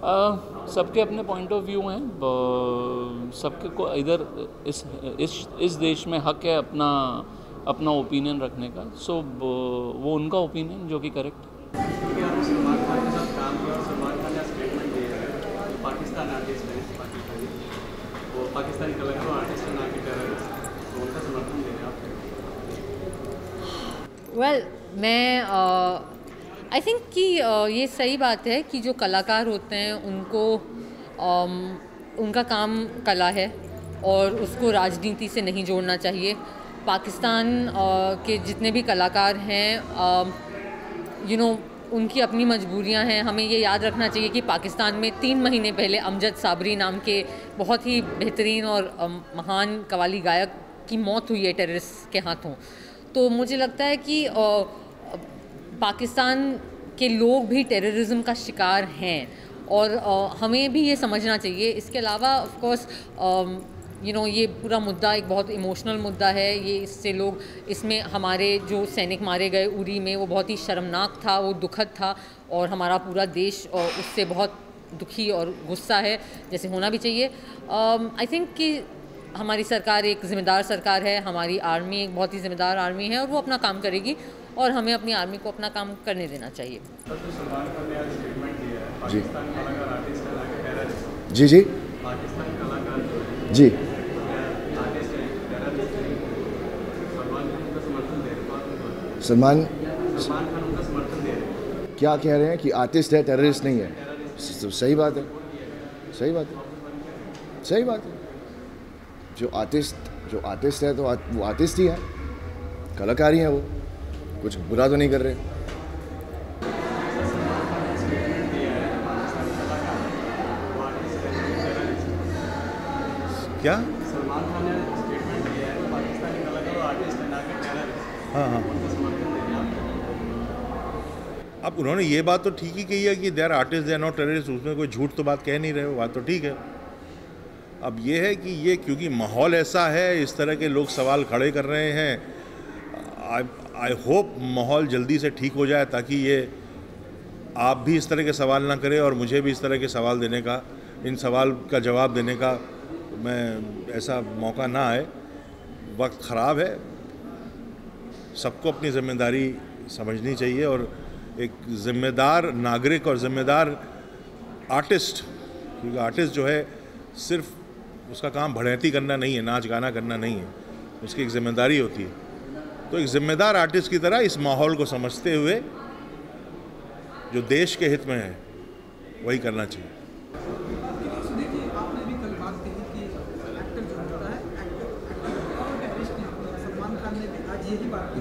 सबके अपने point of view हैं। सबके को इधर इस देश में हक है अपना ओपिनियन रखने का। सो वो उनका ओपिनियन जो कि करेक्ट है। सलमान खान के साथ काम किया और सलमान खान ने स्टेटमेंट दिया है तो पाकिस्तान आर्टिस्ट है, पाकिस्तानी वो पाकिस्तानी कलाकार आर्टिस्ट है, ना कि टेररिस्ट, तो उनका समर्थन दे रहे हैं आप? वेल मैं आई थिंक कि ये सही बात है कि जो कलाकार होते हैं उनको उनका काम कला है और उसको राजनीति से नहीं जोड़ना चाहिए। पाकिस्तान के जितने भी कलाकार हैं उनकी अपनी मजबूरियां हैं। हमें ये याद रखना चाहिए कि पाकिस्तान में 3 महीने पहले अमजद साबरी नाम के बहुत ही बेहतरीन और महान कव्वाली गायक की मौत हुई है टेररिस्ट के हाथों। तो मुझे लगता है कि पाकिस्तान के लोग भी टेररिज्म का शिकार हैं और हमें भी ये समझना चाहिए। इसके अलावा ऑफ कोर्स ये पूरा मुद्दा एक बहुत इमोशनल मुद्दा है। ये इससे लोग इसमें हमारे जो सैनिक मारे गए उरी में वो बहुत ही शर्मनाक था, वो दुखद था और हमारा पूरा देश उससे बहुत दुखी और गुस्सा है, जैसे होना भी चाहिए। आई थिंक कि हमारी सरकार एक ज़िम्मेदार सरकार है, हमारी आर्मी एक बहुत ही ज़िम्मेदार आर्मी है और वो अपना काम करेगी और हमें अपनी आर्मी को अपना काम करने देना चाहिए। जी जी जी सलमान क्या कह रहे हैं कि आर्टिस्ट है, टेररिस्ट नहीं है। सही बात है, सही बात है, सही बात है। जो आर्टिस्ट है तो वो आर्टिस्ट ही है, कलाकार ही है, वो कुछ बुरा तो नहीं कर रहे। क्या सलमान खान ने स्टेटमेंट दिया है पाकिस्तानी कलाकार और आर्टिस्ट है, ना कि टेररिस्ट। हाँ हाँ, अब उन्होंने ये बात तो ठीक ही कही है कि they are artist, they are not terrorist. उसमें कोई झूठ तो बात कह नहीं रहे हो, बात तो ठीक है। अब ये है कि ये क्योंकि माहौल ऐसा है, इस तरह के लोग सवाल खड़े कर रहे हैं। आई होप माहौल जल्दी से ठीक हो जाए ताकि ये आप भी इस तरह के सवाल ना करें और मुझे भी इस तरह के सवाल देने का, इन सवाल का जवाब देने का मैं ऐसा मौका ना आए। वक्त ख़राब है, सबको अपनी ज़िम्मेदारी समझनी चाहिए और एक ज़िम्मेदार नागरिक और ज़िम्मेदार आर्टिस्ट, क्योंकि आर्टिस्ट जो है सिर्फ उसका काम भड़ैती करना नहीं है, नाच गाना करना नहीं है, उसकी एक ज़िम्मेदारी होती है। तो एक ज़िम्मेदार आर्टिस्ट की तरह इस माहौल को समझते हुए जो देश के हित में है वही करना चाहिए।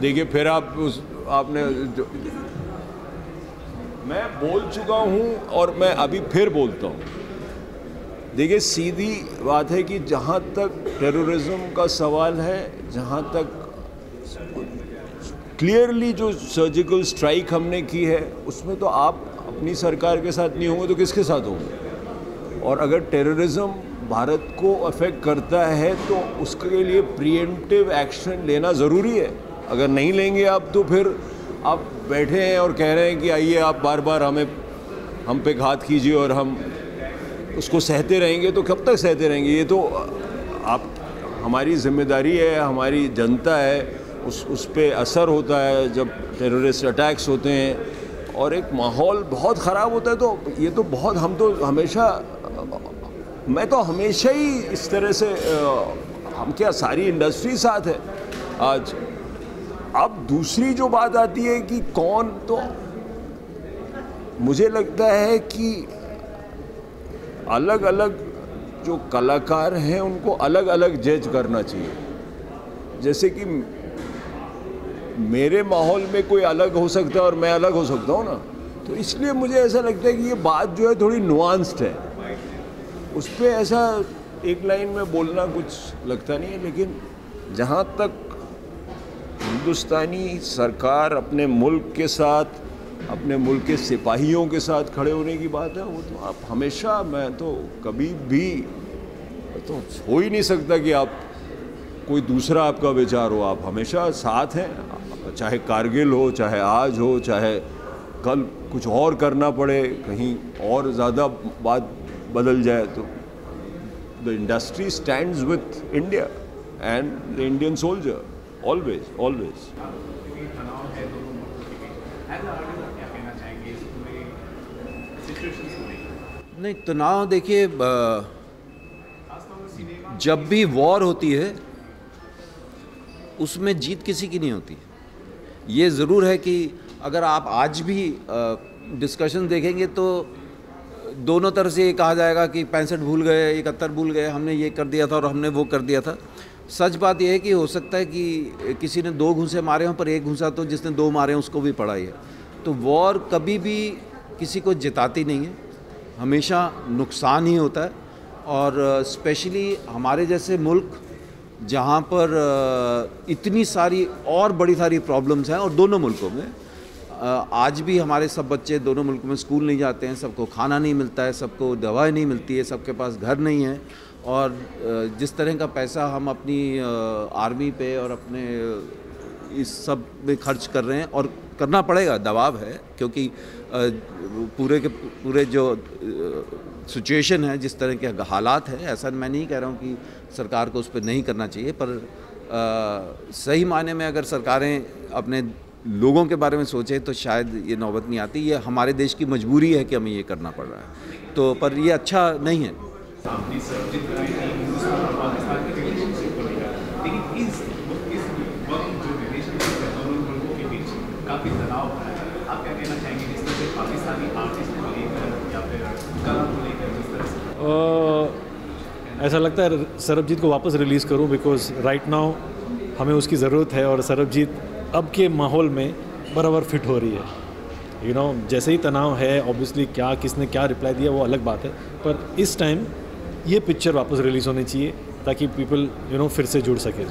देखिए फिर आपने मैं बोल चुका हूँ और मैं अभी फिर बोलता हूँ। देखिए सीधी बात है कि जहाँ तक टेररिज्म का सवाल है, जहाँ तक क्लियरली जो सर्जिकल स्ट्राइक हमने की है उसमें तो आप अपनी सरकार के साथ नहीं होंगे तो किसके साथ होंगे। और अगर टेररिज्म भारत को अफेक्ट करता है तो उसके लिए प्रिएम्प्टिव एक्शन लेना ज़रूरी है। अगर नहीं लेंगे आप तो फिर आप बैठे हैं और कह रहे हैं कि आइए आप बार बार हम पे घात कीजिए और हम उसको सहते रहेंगे, तो कब तक सहते रहेंगे। ये तो आप हमारी जिम्मेदारी है, हमारी जनता है, उस पे असर होता है जब टेररिस्ट अटैक्स होते हैं और एक माहौल बहुत ख़राब होता है। तो ये तो बहुत मैं तो हमेशा ही इस तरह से हम क्या सारी इंडस्ट्री साथ है आज। अब दूसरी जो बात आती है कि कौन, तो मुझे लगता है कि अलग अलग जो कलाकार हैं उनको अलग अलग जज करना चाहिए। जैसे कि मेरे माहौल में कोई अलग हो सकता है और मैं अलग हो सकता हूँ ना, तो इसलिए मुझे ऐसा लगता है कि ये बात जो है थोड़ी नुआंस्ड है। उस पर ऐसा एक लाइन में बोलना कुछ लगता नहीं है। लेकिन जहाँ तक हिंदुस्तानी सरकार अपने मुल्क के साथ, अपने मुल्क के सिपाहियों के साथ खड़े होने की बात है, वो तो आप हमेशा, मैं तो कभी भी तो हो ही नहीं सकता कि आप कोई दूसरा आपका विचार हो। आप हमेशा साथ हैं, चाहे कारगिल हो, चाहे आज हो, चाहे कल कुछ और करना पड़े, कहीं और ज़्यादा बात बदल जाए, तो the industry stands with India and the Indian soldier always always. नहीं, तनाव देखिए, जब भी वॉर होती है उसमें जीत किसी की नहीं होती। ये ज़रूर है कि अगर आप आज भी डिस्कशन देखेंगे तो दोनों तरफ से ये कहा जाएगा कि 65 भूल गए, 71 भूल गए, हमने ये कर दिया था और हमने वो कर दिया था। सच बात यह है कि हो सकता है कि किसी ने 2 घूंसे मारे हों, पर एक घूंसा तो जिसने 2 मारे हैं उसको भी पड़ा ही है। तो वॉर कभी भी किसी को जिताती नहीं है, हमेशा नुकसान ही होता है। और स्पेशली हमारे जैसे मुल्क जहाँ पर इतनी सारी और बड़ी सारी प्रॉब्लम्स हैं, और दोनों मुल्कों में आज भी हमारे सब बच्चे दोनों मुल्कों में स्कूल नहीं जाते हैं, सबको खाना नहीं मिलता है, सबको दवाई नहीं मिलती है, सबके पास घर नहीं है। और जिस तरह का पैसा हम अपनी आर्मी पे और अपने इस सब में खर्च कर रहे हैं, और करना पड़ेगा, दबाव है, क्योंकि पूरे के पूरे जो सिचुएशन है, जिस तरह के हालात हैं, ऐसा मैं नहीं कह रहा हूँ कि सरकार को उस पर नहीं करना चाहिए, पर सही मायने में अगर सरकारें अपने लोगों के बारे में सोचे तो शायद ये नौबत नहीं आती। ये हमारे देश की मजबूरी है कि हमें ये करना पड़ रहा है, तो पर ये अच्छा नहीं है। काफ़ी तनाव है, आप क्या कहना चाहेंगे जिस तरह से पाकिस्तानी आर्टिस्ट को लेकर या फिर कला को लेकर जिस तरह से? ऐसा लगता है सरबजीत को वापस रिलीज़ करूं, बिकॉज राइट नाउ हमें उसकी ज़रूरत है, और सरबजीत अब के माहौल में बराबर फिट हो रही है। जैसे ही तनाव है, ऑब्वियसली क्या किसने क्या रिप्लाई दिया वो अलग बात है, पर इस टाइम ये पिक्चर वापस रिलीज़ होनी चाहिए ताकि पीपल फिर से जुड़ सके।